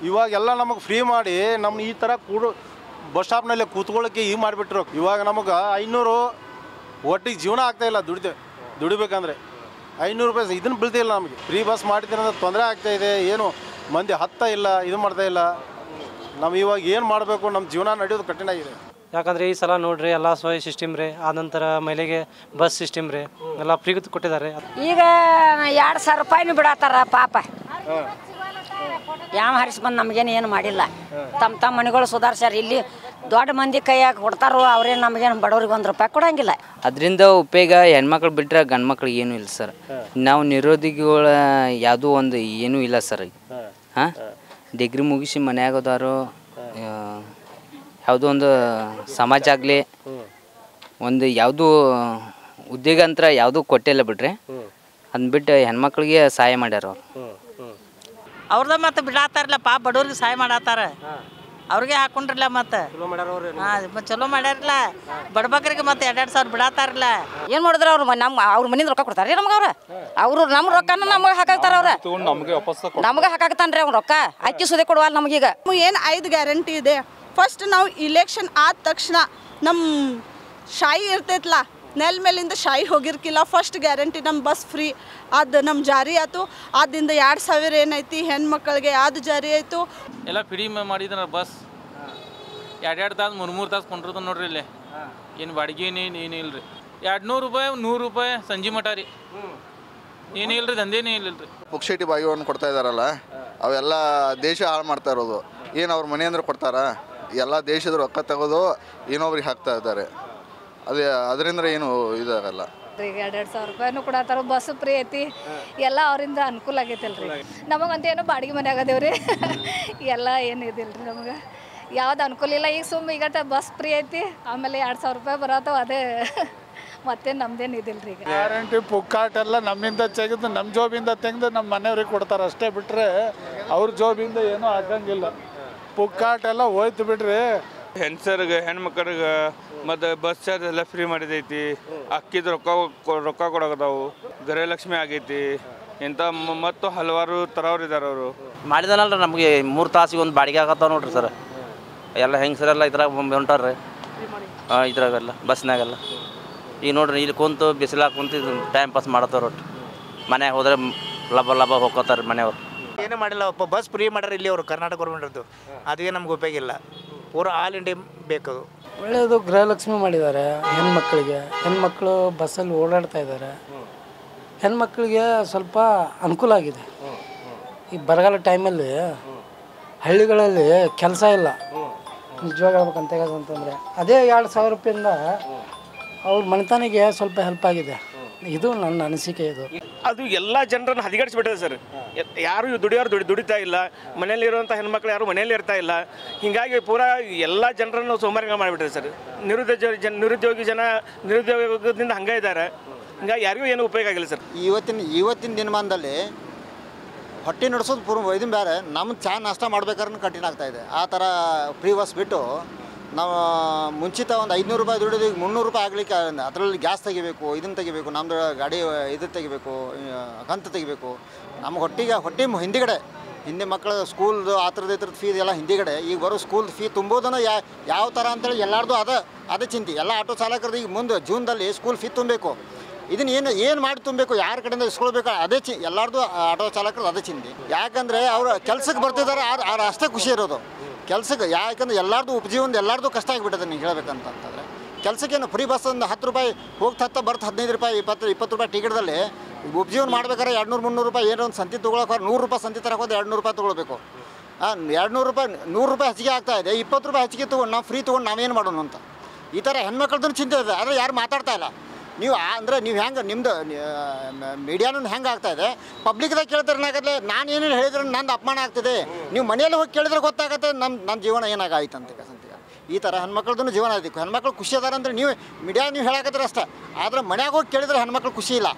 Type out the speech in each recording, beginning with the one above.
ಇವಾಗೆಲ್ಲ ನಮಗೆ ಫ್ರೀ ಮಾಡಿ ನಮ್ಮ ಈ ಥರ ಬಸ್ ಸ್ಟಾಪ್ನಲ್ಲಿ ಕೂತ್ಕೊಳ್ಳೋಕ್ಕೆ ಈಗ ಮಾಡಿಬಿಟ್ರು. ಇವಾಗ ನಮಗೆ 500 ಒಟ್ಟಿಗೆ ಜೀವನ ಆಗ್ತಾಯಿಲ್ಲ. ದುಡಿಬೇಕಂದ್ರೆ 500 ರೂಪಾಯಿ ಇದನ್ನು ಬೀಳ್ತಿಲ್ಲ ನಮಗೆ. ಫ್ರೀ ಬಸ್ ಮಾಡಿದ್ರೆ ತೊಂದರೆ ಆಗ್ತಾಯಿದೆ. ಏನು ಮಂದಿ ಹತ್ತಾ ಇಲ್ಲ, ಇದು ಮಾಡ್ತಾಯಿಲ್ಲ. ನಾವು ಇವಾಗ ಏನು ಮಾಡಬೇಕು, ನಮ್ಮ ಜೀವನ ನಡೆಯೋದು ಕಠಿಣ ಆಗಿದೆ. ಯಾಕಂದರೆ ಈ ಸಲ ನೋಡ್ರಿ ಎಲ್ಲ ಸೋಯ್ ಸಿಸ್ಟಮ್ ರೀ, ಆನಂತರ ಮಹಿಳೆಗೆ ಬಸ್ ಸಿಸ್ಟಮ್ ರೀ ಎಲ್ಲ ಫ್ರೀ ಕೊಟ್ಟಿದ್ದಾರೆ. ಈಗ 2,000 ರೂಪಾಯಿನೂ ಬಿಡತ್ತಾರ ಪಾಪ. ಯಾವ ಹರಿಸಿ ಬಂದು ನಮಗೇನು ಮಾಡಿಲ್ಲ. ತಮ್ಮ ಮನೆಗಳು ಸುಧಾರಿಸ್ಯಾರ. ಇಲ್ಲಿ ದೊಡ್ಡ ಮಂದಿ ಕೈಯಾಗ ಕೊಡ್ತಾರೋ ಅವ್ರೇನು ನಮಗೇನು ಬಡವ್ರಿಗೆ 1 ರೂಪಾಯಿ ಕೊಡಂಗಿಲ್ಲ. ಅದರಿಂದ ಉಪಯೋಗ ಹೆಣ್ಮಕ್ಳು ಬಿಟ್ಟರೆ ಗಂಡು ಮಕ್ಳಿಗೆ ಏನೂ ಇಲ್ಲ ಸರ್. ನಾವು ನಿರೋಧಿಗಳ ಯಾವುದೂ ಒಂದು ಏನೂ ಇಲ್ಲ ಸರ್. ಹಾಂ, ಡಿಗ್ರಿ ಮುಗಿಸಿ ಮನೆಯಾಗೋದಾರು ಯಾವುದೋ ಒಂದು ಸಮಾಜ ಆಗಲಿ ಒಂದು ಯಾವುದೂ ಉದ್ಯೋಗ ಅಂತ ಯಾವುದೂ ಕೊಟ್ಟಿಲ್ಲ ಬಿಡ್ರಿ. ಅದನ್ನ ಬಿಟ್ಟು ಹೆಣ್ಮಕ್ಳಿಗೆ ಸಹಾಯ ಮಾಡ್ಯಾರ ಅವ್ರು. ಅವ್ರದ ಮತ್ತೆ ಬಿಡಾತಾರಲ್ಲ ಪಾಪ, ಬಡವ್ರಿಗೆ ಸಹಾಯ ಮಾಡತ್ತಾರ. ಅವ್ರಿಗೆ ಹಾಕೊಂಡ್ರಲ್ಲ ಮತ್ತೆ ಚಲೋ ಮಾಡ್ಯಾರಲ್ಲ. ಬಡಬಗ್ರಿಗೆ ಮತ್ತೆ 2,000 ಬಿಡಾತಾರಲ್ಲ. ಏನು ಮಾಡಿದ್ರೆ ಅವ್ರು ಅವ್ರ ಮನೆಯಿಂದ ರೊಕ್ಕ ಕೊಡ್ತಾರೆ ರೀ ನಮ್ಗೆ. ಅವರು ನಮ್ಮ ರೊಕ್ಕನ ನಮಗೆ ಹಾಕಾಕ್ತಾರ. ನಮಗೆ ಹಾಕಾಕ್ತಾನ್ರಿ ಅವ್ನು ರೊಕ್ಕ. ಅಕ್ಕಿ ಸುದೆ ಕೊಡುವಲ್ಲ ನಮಗೀಗ. ಏನು 5 ಗ್ಯಾರಂಟಿ ಇದೆ. ಫಸ್ಟ್ ನಾವು ಇಲೆಕ್ಷನ್ ಆದ ತಕ್ಷಣ ನಮ್ಮ ಶಾಯಿ ಇರ್ತೈತಲ್ಲ, ನೆಲ ಮೇಲಿಂದ ಶಾಯಿ ಹೋಗಿರ್ಕಿಲ್ಲ. ಫಸ್ಟ್ ಗ್ಯಾರಂಟಿ ನಮ್ಮ ಬಸ್ ಫ್ರೀ ಅದು ನಮ್ಮ ಜಾರಿ ಆಯ್ತು. ಆದ್ದರಿಂದ 2,000 ಏನೈತಿ ಹೆಣ್ಮಕ್ಳಿಗೆ ಅದು ಜಾರಿ ಆಯಿತು. ಎಲ್ಲ ಫ್ರೀ ಮಾಡಿದ್ರೆ ಬಸ್ 2 ತಾಸು 3 ತಾಸು ಕೊಂಡಿರ್ತಾನೆ ನೋಡ್ರಿ. ಇಲ್ಲಿ ಏನು ಬಾಡಿಗೆ ಏನು ಇಲ್ರಿ. 200 ರೂಪಾಯಿ 100 ರೂಪಾಯಿ ಸಂಜೆ ಮಠ ರೀ. ಏನಿಲ್ಲ ರೀ, ದಂಧೆನೇ ಇಲ್ಲ ರೀ. ಪುಕ್ಷೇಟಿ ಬಾಗಿವನ್ನು ಕೊಡ್ತಾ ಇದ್ದಾರಲ್ಲ, ಅವೆಲ್ಲ ದೇಶ ಹಾಳು ಮಾಡ್ತಾ ಇರೋದು. ಏನು ಅವ್ರ ಮನೆ ಅಂದ್ರೆ ಕೊಡ್ತಾರ? ಎಲ್ಲ ದೇಶದ ರೊಕ್ಕ ತೆಗೆದು ಇನ್ನೊಬ್ರಿಗೆ ಹಾಕ್ತಾ ಇದ್ದಾರೆ. ಅದರಿಂದ ಏನು ಇದಾಗಲ್ಲ. ಈಗ 2,000 ರೂಪಾಯಿನೂ ಕೊಡತ್ತಾರ. ಬಸ್ ಫ್ರೀ ಐತಿ. ಎಲ್ಲ ಅವರಿಂದ ಅನುಕೂಲ ಆಗೈತಲ್ರಿ. ನಮಗಂತ ಏನೋ ಬಾಡಿಗೆ ಮನೆ ಆಗದೇವ್ರಿ. ಎಲ್ಲ ಏನು ಇದಿಲ್ರಿ ನಮಗೆ ಯಾವ್ದು ಅನುಕೂಲ ಇಲ್ಲ. ಈಗ ಈಗ ಬಸ್ ಫ್ರೀ ಐತಿ, ಆಮೇಲೆ 2,000 ರೂಪಾಯಿ ಬರತ್ತವ. ಅದೇ ಮತ್ತೆ ನಮ್ದೇನು ಇದಿಲ್ರಿ. ಈಗ ಗ್ಯಾರಂಟಿ ಪುಕ್ಕಾಟೆಲ್ಲ ನಮ್ಮಿಂದ ತೆಗೆದು ನಮ್ಮ ಜೋಬಿಂದ ತೆಗೆದು ನಮ್ಮ ಮನೆಯವ್ರಿಗೆ ಕೊಡ್ತಾರೆ ಅಷ್ಟೇ ಬಿಟ್ಟರೆ ಅವ್ರ ಜೋಬಿಂದ ಏನೂ ಆಗಂಗಿಲ್ಲ. ಪುಕ್ಕಾಟೆಲ್ಲ ಹೋಯ್ತು ಬಿಡ್ರಿ. ಹೆಣ್ಸರಿಗೆ ಹೆಣ್ಮಕ್ಳಿಗೆ ಮತ್ತು ಬಸ್ ಚಾರ್ಜ್ ಎಲ್ಲ ಫ್ರೀ ಮಾಡಿದೈತಿ. ಅಕ್ಕಿದ ರೊಕ್ಕ ಕೊಡೋದಾವು. ಗೃಹಲಕ್ಷ್ಮಿ ಆಗೈತಿ. ಇಂಥ ಮತ್ತು ಹಲವಾರು ಥರವ್ರು ಇದ್ದಾರೆ. ಅವರು ಮಾಡಿದನಲ್ರಿ ನಮಗೆ 3 ತಾಸಿಗೆ ಒಂದು ಬಾಡಿಗೆ ಆಗತ್ತಾವ ನೋಡ್ರಿ ಸರ್. ಎಲ್ಲ ಹೆಂಗಸರೆಲ್ಲ ಇದ್ರಾಗ ಹೊಂಟಾರ್ರಿ. ಇದ್ರಾಗೆಲ್ಲ ಬಸ್ನಾಗೆಲ್ಲ ಈಗ ನೋಡ್ರಿ ಇಲ್ಲಿ ಕುಂತು ಬಿಸಿಲಾಗ ಕುಂತು ಟೈಮ್ ಪಾಸ್ ಮಾಡತ್ತಾರ. ಒಟ್ಟು ಮನೆಗೆ ಹೋದ್ರೆ ಲಭ ಹೋಗ್ಕೋತಾರೆ ಮನೆಯವ್ರು. ಏನೂ ಮಾಡಿಲ್ಲ. ಬಸ್ ಫ್ರೀ ಮಾಡ್ಯಾರ ಇಲ್ಲಿ ಅವರು ಕರ್ನಾಟಕ ಗೌರ್ಮೆಂಟದ್ದು. ಅದೇ ನಮ್ಗೆ ಉಪಯೋಗ ಇಲ್ಲ. ಪೂರಾ ಆಲ್ ಇಂಡಿಯಾ ಬೇಕದು. ಒಳ್ಳೆಯದು. ಗೃಹಲಕ್ಷ್ಮಿ ಮಾಡಿದ್ದಾರೆ ಹೆಣ್ಮಕ್ಳಿಗೆ. ಹೆಣ್ಮಕ್ಳು ಬಸ್ಸಲ್ಲಿ ಓಡಾಡ್ತಾ ಇದ್ದಾರೆ. ಹೆಣ್ಮಕ್ಳಿಗೆ ಸ್ವಲ್ಪ ಅನುಕೂಲ ಆಗಿದೆ. ಈ ಬರಗಾಲ ಟೈಮಲ್ಲಿ ಹಳ್ಳಿಗಳಲ್ಲಿ ಕೆಲಸ ಇಲ್ಲ. ನಿಜವಾಗಿ ಹೇಳ್ಬೇಕಂತಂದರೆ ಅದೇ 2,000 ರೂಪಾಯಿಂದ ಅವ್ರ ಮನೆತನಿಗೆ ಸ್ವಲ್ಪ ಹೆಲ್ಪ್ ಆಗಿದೆ. ಇದು ನನ್ನ ಅನಿಸಿಕೆ. ಅದು ಎಲ್ಲ ಜನರನ್ನು ಹದಿಗಡಿಸ್ಬಿಟ್ಟಿದೆ ಸರ್. ಯಾರು ದುಡಿಯೋರು ದುಡಿತಾ ಇಲ್ಲ. ಮನೆಯಲ್ಲಿರುವಂಥ ಹೆಣ್ಮಕ್ಳು ಯಾರು ಮನೆಯಲ್ಲಿ ಇರ್ತಾ ಇಲ್ಲ. ಹೀಗಾಗಿ ಪೂರಾ ಎಲ್ಲ ಜನರನ್ನು ಸೋಮಾರಿಗಳು ಮಾಡಿಬಿಟ್ಟಿದೆ ಸರ್. ನಿರುದ್ಯೋಗದಿಂದ ಹಂಗೆ ಇದ್ದಾರೆ. ಹೀಗಾಗಿ ಯಾರಿಗೂ ಏನು ಉಪಯೋಗ ಆಗಿಲ್ಲ ಸರ್. ಇವತ್ತಿನ ದಿನಮಾನದಲ್ಲಿ ಹೊಟ್ಟೆ ನಡೆಸೋದು ಇದನ್ನು ಬೇರೆ. ನಮ್ಮ ಚಾ ನಾಷ್ಟ ಮಾಡ್ಬೇಕಾದ್ರೆ ಕಠಿಣ ಆಗ್ತಾಯಿದೆ. ಆ ಥರ ಫ್ರೀ ಬಸ್ ಬಿಟ್ಟು ನಾವು ಮುಂಚಿತ ಒಂದು 500 ರೂಪಾಯಿ ದುಡಿದು ಈಗ 300 ರೂಪಾಯಿ ಆಗಲಿಕ್ಕೆ ಅದರಲ್ಲಿ ಗ್ಯಾಸ್ ತೆಗಿಬೇಕು, ಇದನ್ನು ತೆಗಿಬೇಕು, ನಮ್ಮದು ಗಾಡಿ ಇದು ತೆಗಿಬೇಕು, ಕಂತು ತೆಗಿಬೇಕು. ನಮ್ಮ ಹೊಟ್ಟೆ ಹಿಂದೆ ಮಕ್ಕಳ ಸ್ಕೂಲ್ದು ಆ ಥರದ ಫೀಸ್ ಎಲ್ಲ ಹಿಂದಿಗಡೆ. ಈಗ ಬರೋ ಸ್ಕೂಲ್ ಫೀ ತುಂಬೋದನ್ನು ಯಾವ ಥರ ಅಂತೇಳಿ ಎಲ್ಲರದು ಅದೇ ಚಿಂತೆ. ಎಲ್ಲ ಆಟೋ ಚಾಲಕರದ್ದು ಈಗ ಮುಂದೆ ಜೂನ್ದಲ್ಲಿ ಸ್ಕೂಲ್ ಫೀ ತುಂಬಬೇಕು. ಇದನ್ನು ಏನು ಮಾಡಿ ತುಂಬಬೇಕು, ಯಾರ ಕಡೆಯಿಂದ ಇಸ್ಕೊಳ್ಬೇಕು, ಅದೇ ಎಲ್ಲರದು ಆಟೋ ಚಾಲಕರದ್ದು ಅದೇ ಚಿಂತೆ. ಯಾಕಂದರೆ ಅವರು ಕೆಲಸಕ್ಕೆ ಬರ್ತಿದ್ದಾರೆ, ಅಷ್ಟೇ ಖುಷಿ ಇರೋದು ಕೆಲಸಕ್ಕೆ. ಯಾಕಂದ್ರೆ ಎಲ್ಲರದು ಉಪಜೀವನದ ಎಲ್ಲರದು ಕಷ್ಟ ಆಗಿಬಿಟ್ಟದೆ. ನೀವು ಹೇಳಬೇಕಂತಂದರೆ ಕೆಲಸಕ್ಕೇನು ಫ್ರೀ ಬಸ್ ಒಂದು 10 ರೂಪಾಯಿ ಹೋಗ್ತಾ ಬರ್ತು 15 ರೂಪಾಯಿ 20 ರೂಪಾಯಿ ಟಿಕೆಟ್ದಲ್ಲಿ ಉಪಜೀವನ ಮಾಡ್ಬೇಕಾದ್ರೆ 200-300 ರೂಪಾಯಿ ಏನೋ ಒಂದು ಸಂತಿ ತೊಗೊಳಕ್ಕೆ 100 ರೂಪಾಯಿ ಸಂತಿ ತರಕ್ಕೆ ಹೋದ್ರೆ 200 ರೂಪಾಯಿ ತೊಗೊಳ್ಬೇಕು. 200 ರೂಪಾಯಿ 100 ರೂಪಾಯಿ ಹೆಚ್ಚಿಗೆ ಆಗ್ತಾಯಿದೆ. 20 ರೂಪಾಯಿ ಹೆಚ್ಚಿಗೆ ತೊಗೊಂಡು ನಾವು ಫ್ರೀ ತೊಗೊಂಡು ನಾವೇನು ಮಾಡೋಣ ಅಂತ ಈ ಥರ ಹೆಣ್ಮಕ್ಳದ್ದು ಚಿಂತೆ ಇದೆ. ಆದರೆ ಯಾರು ಮಾತಾಡ್ತಾ ಇಲ್ಲ. ನೀವು ಅಂದರೆ ನೀವು ಹೆಂಗೆ ನಿಮ್ಮದು ಮೀಡಿಯಾನು ಹೆಂಗೆ ಆಗ್ತಾಯಿದೆ, ಪಬ್ಲಿಕ್ದಾಗ ಕೇಳ್ತಾರೆ ಏನಾಗತ್ತೆ. ನಾನು ಏನೇನು ಹೇಳಿದ್ರೆ ನಂದು ಅಪಮಾನ ಆಗ್ತಿದೆ. ನೀವು ಮನೆಯಲ್ಲಿ ಹೋಗಿ ಕೇಳಿದ್ರೆ ಗೊತ್ತಾಗುತ್ತೆ ನಮ್ಮ ಜೀವನ ಏನಾಗಾಯ್ತು ಅಂತ. ಈ ಥರ ಹೆಣ್ಮಕ್ಳದ್ದು ಜೀವನ ಆಯ್ತು. ಹೆಣ್ಮಕ್ಳು ಖುಷಿ ಅದಾರ ಅಂದರೆ ನೀವು ಮೀಡಿಯಾ ನೀವು ಹೇಳಕತ್ತೀರ ಅಷ್ಟೇ. ಆದರೆ ಮನ್ಯಾಗ ಹೋಗಿ ಕೇಳಿದ್ರೆ ಹೆಣ್ಮಕ್ಳು ಖುಷಿ ಇಲ್ಲ.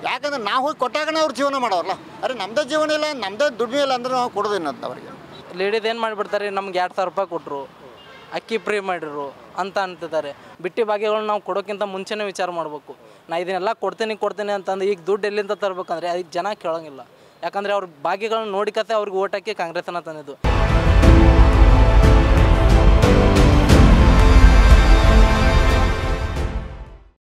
ಯಾಕಂದ್ರೆ ನಾವು ಹೋಗಿ ಕೊಟ್ಟಾಗನೇ ಅವ್ರು ಜೀವನ ಮಾಡೋರಲ್ಲ. ಅರೆ ನಮ್ಮದೇ ಜೀವನ ಇಲ್ಲ, ನಮ್ಮದೇ ದುಡ್ಮೆ ಇಲ್ಲ ಅಂದ್ರೆ ನಾವು ಕೊಡೋದೇನಂತ ಅವ್ರಿಗೆ. ಲೇಡೀಸ್ ಏನು ಮಾಡಿಬಿಡ್ತಾರೆ, ನಮ್ಗೆ 2,000 ರೂಪಾಯಿ ಕೊಟ್ಟರು, ಅಕ್ಕಿ ಫ್ರೀ ಮಾಡಿರು ಅಂತ ಅಂತಿದ್ದಾರೆ. ಬಿಟ್ಟಿ ಭಾಗ್ಯಗಳನ್ನ ನಾವು ಕೊಡೋಕ್ಕಿಂತ ಮುಂಚೆನೇ ವಿಚಾರ ಮಾಡಬೇಕು. ನಾ ಇದನ್ನೆಲ್ಲ ಕೊಡ್ತೀನಿ ಅಂತಂದು ಈಗ ದುಡ್ಡು ಎಲ್ಲಿಂದ ತರಬೇಕಂದ್ರೆ ಅದಕ್ಕೆ ಜನ ಕೇಳೋಂಗಿಲ್ಲ. ಯಾಕಂದರೆ ಅವ್ರ ಭಾಗ್ಯಗಳನ್ನ ನೋಡಿಕತ್ತೆ ಅವ್ರಿಗೆ ಓಟ್ ಹಾಕಿ ಕಾಂಗ್ರೆಸ್ಸನ್ನು ತಂದಿದ್ದು.